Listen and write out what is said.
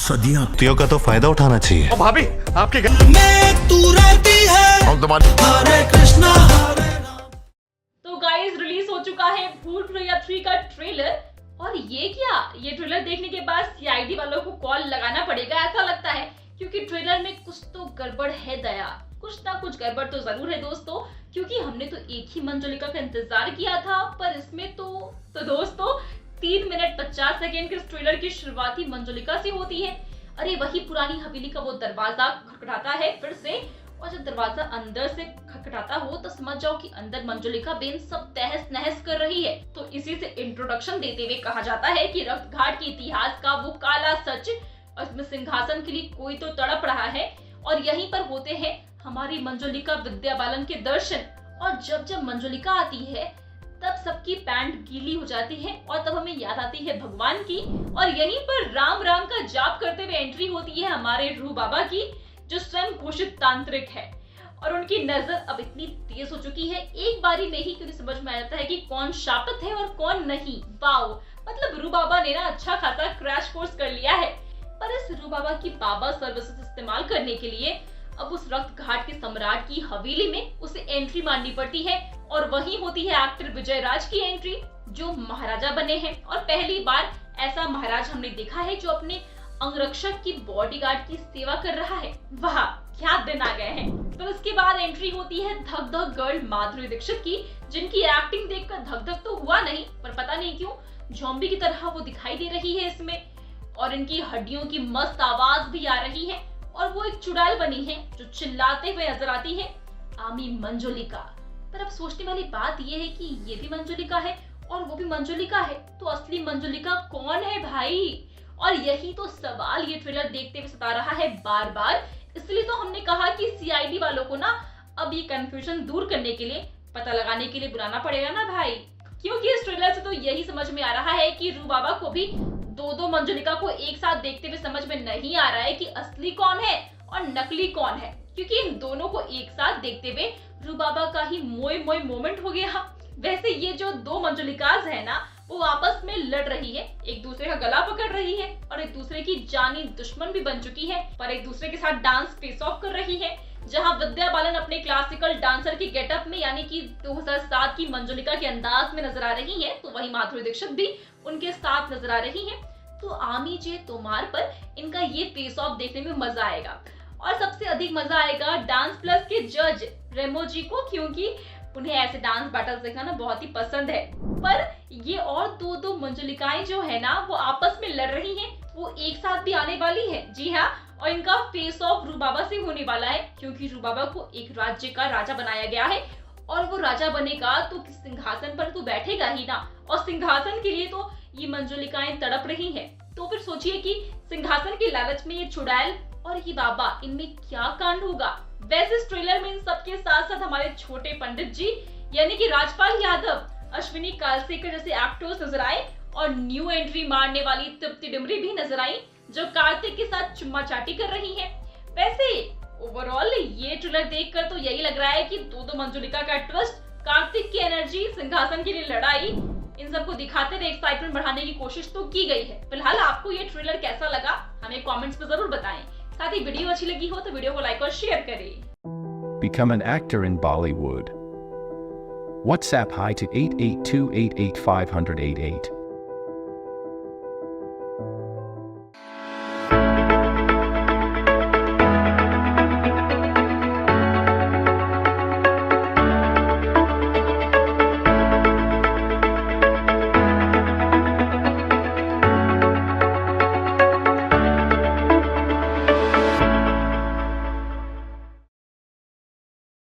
सदियों का तो फायदा उठाना चाहिए। ओ भाभी, आपके घर में तू रहती है, हम तुम्हारे हरे कृष्णा हरे राम। तो गाइस रिलीज हो चुका है भूल भुलैया 3 का ट्रेलर। और ये क्या, ये ट्रेलर देखने के बाद सीआईडी वालों को कॉल लगाना पड़ेगा ऐसा लगता है, क्योंकि ट्रेलर में कुछ तो गड़बड़ है दया, कुछ ना कुछ गड़बड़ तो जरूर है दोस्तों। क्योंकि हमने तो एक ही मंजुलिका का इंतजार किया था, पर इसमें तो दोस्तों 3 मिनट 50 सेकेंड के इस ट्रेलर की शुरुआत ही मंजुलिका से होती है। अरे वही पुरानी हवेली का वो दरवाजा खटखटाता है फिर से, और जब दरवाजा अंदर से खटखटाता हो तो समझ जाओ कि अंदर मंजुलिका बेन सब तहस नहस कर रही है। तो इसी से इंट्रोडक्शन देते हुए कहा जाता है कि रक्त घाट के इतिहास का वो काला सच, और इसमें सिंहासन के लिए कोई तो तड़प रहा है, और यहीं पर होते हैं हमारी मंजुलिका विद्या बालन के दर्शन। और जब मंजुलिका आती है तब सबकी पैंट गीली हो जाती है, और तब हमें याद आती है भगवान की, और यहीं पर राम राम का जाप करते हुए एंट्री होती है हमारे रूह बाबा की, जो स्वयं घोषित तांत्रिक है। और उनकी नजर अब इतनी तेज हो चुकी है, एक बारी में ही क्योंकि समझ में आ जाता है कि कौन शापित है और कौन नहीं। वाओ, मतलब रूह बाबा ने ना अच्छा खासा क्रैश कोर्स कर लिया है। पर इस रूह बाबा की बाबा सर्विसेज इस्तेमाल करने के लिए अब उस रक्त घाट के सम्राट की हवेली में उसे एंट्री मारनी पड़ती है, और वही होती है एक्टर विजय राज की एंट्री, जो महाराजा बने हैं। और पहली बार ऐसा महाराज हमने देखा है जो अपने अंगरक्षक की बॉडीगार्ड की सेवा कर रहा है। वाह क्या दिन आ गए हैं। तो इसके बाद एंट्री होती है धक धक गर्ल माधुरी दीक्षित की, जिनकी एक्टिंग देखकर धक धक तो हुआ नहीं, पर पता नहीं क्यों ज़ॉम्बी की तरह वो दिखाई दे रही है इसमें, और इनकी हड्डियों की मस्त आवाज भी आ रही है। और वो एक चुड़ैल बनी है जो चिल्लाते हुए नजर आती है, आमी मंजुलिका। पर अब सोचने वाली बात ये है कि ये भी मंजुलिका है और वो भी मंजुलिका है, तो असली मंजुलिका कौन है भाई? और यही तो सवाल ये ट्रेलर देखते हुए सता रहा है बार बार। इसलिए तो हमने कहा कि सीआईडी वालों को ना अब ये कंफ्यूजन दूर करने के लिए, पता लगाने के लिए बुलाना पड़ेगा ना भाई। क्योंकि इस ट्रेलर से तो यही समझ में आ रहा है कि रूह बाबा को भी दो मंजुलिका को एक साथ देखते हुए समझ में नहीं आ रहा है कि असली कौन है और नकली कौन है, क्योंकि इन दोनों को एक साथ देखते हुए रूह बाबा का ही मोय मोय मोमेंट हो गया। वैसे ये जो 2 मंजुलिकाज है ना, वो आपस में लड़ रही है, एक दूसरे का गला पकड़ रही है, और एक दूसरे की जानी दुश्मन भी बन चुकी है, पर एक दूसरे के साथ डांस फेस ऑफ कर रही है। जहां विद्या बालन अपने क्लासिकल डांसर की गेटअप में यानी कि 2007 की मंजुलिका के अंदाज में नजर आ रही है, तो वही माधुरी दीक्षित भी उनके साथ नजर आ रही है। तो आमी जे तोमार पर इनका ये फेस ऑफ देखने में मजा आएगा। और सबसे अधिक मजा आएगा डांस प्लस के जज रेमो जी को, क्योंकि उन्हें ऐसे डांस बैटल्स देखना ना बहुत ही पसंद है। पर ये और दो मंजुलिकाएं जो है ना, वो आपस में लड़ रही हैं, वो एक साथ भी आने वाली है। जी हाँ, और इनका फेस ऑफ रूह बाबा से होने वाला है, क्योंकि रूह बाबा को एक राज्य का राजा बनाया गया है, और वो राजा बनेगा तो सिंहासन पर तो बैठेगा ही ना, और सिंहासन के लिए तो ये मंजुलिकाएं तड़प रही हैं। तो फिर सोचिए कि सिंहासन के लालच में ये चुड़ैल और ये बाबा, इनमें क्या कांड होगा। वैसे इस ट्रेलर में इन सबके साथ साथ हमारे छोटे पंडित जी यानी कि राजपाल यादव, अश्विनी कालसेकर जैसे एक्टर्स नजर आए, और न्यू एंट्री मारने वाली तृप्ति डिमरी भी नजर आई, जो कार्तिक के साथ चुम्मा चाटी कर रही है। वैसे ओवरऑल ये ट्रेलर देखकर तो यही लग रहा है कि 2 मंजुलिका का ट्विस्ट, कार्तिक की एनर्जी, सिंहासन के लिए लड़ाई, इन सबको दिखाते हुए एक्साइटमेंट बढ़ाने की कोशिश तो की गई है। फिलहाल आपको ये ट्रेलर कैसा लगा हमें कमेंट्स में जरूर बताएं। साथ ही वीडियो अच्छी लगी हो तो वीडियो को लाइक और शेयर करें। Become an actor in Bollywood. WhatsApp hi to 88288588.